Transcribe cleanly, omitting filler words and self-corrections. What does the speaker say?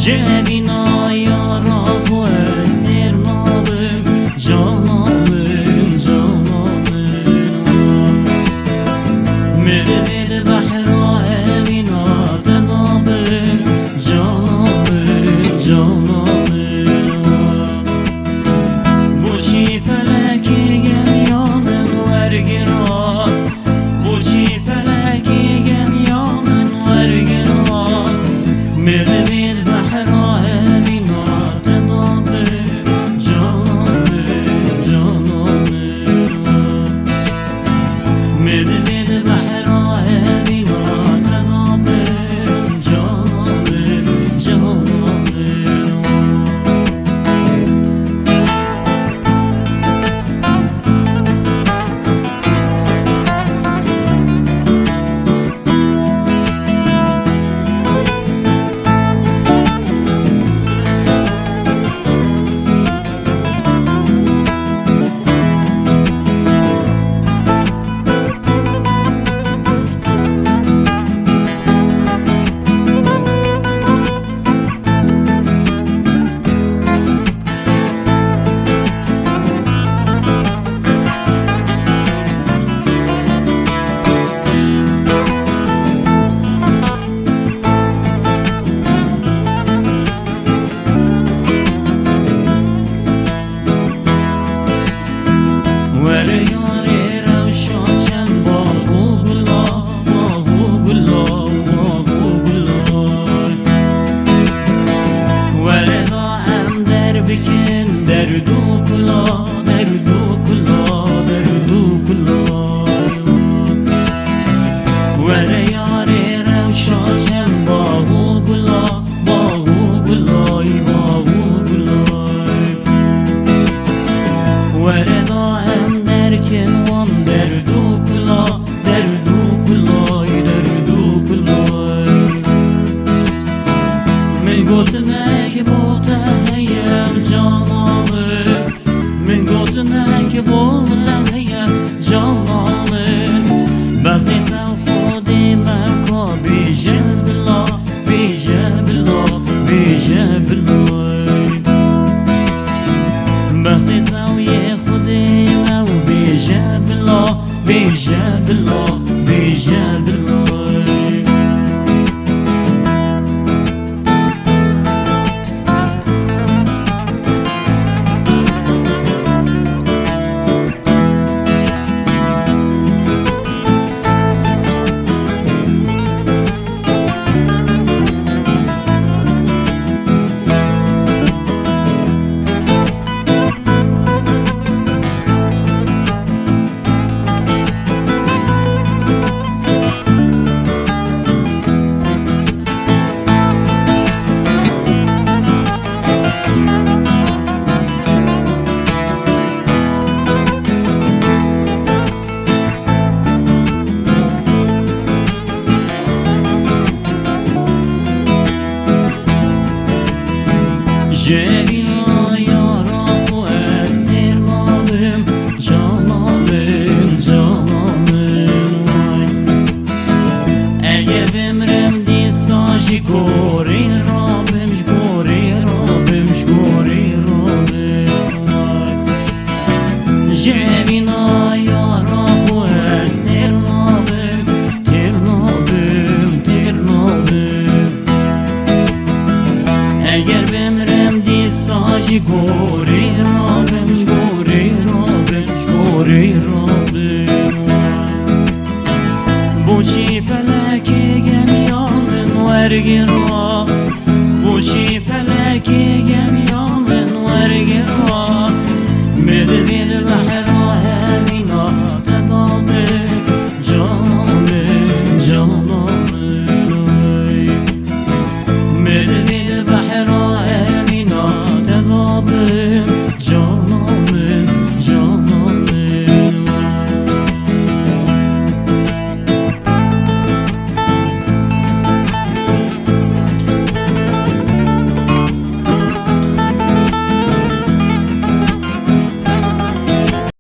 جبینا یارا خو استیر نابم جانابم جانابم مدبر بحرا همینا تنابم جانابم جانابم بوشی فلکی گمیانن ورگران بوشی فلکی گمیانن ورگران مدبر جبینا یارا خو استیر نابم جانابم جانابم اگه بمرم دی ساجی گوری رابم جگوری رابم جگوری رابم جبینا یارا خو استیر نابم تیر نابم تیر نابم اگر بمرم ساجی گوری رابم جگوری رابم جگوری رابم بوچی فلکی گمیانن ورگران بوچی فلکی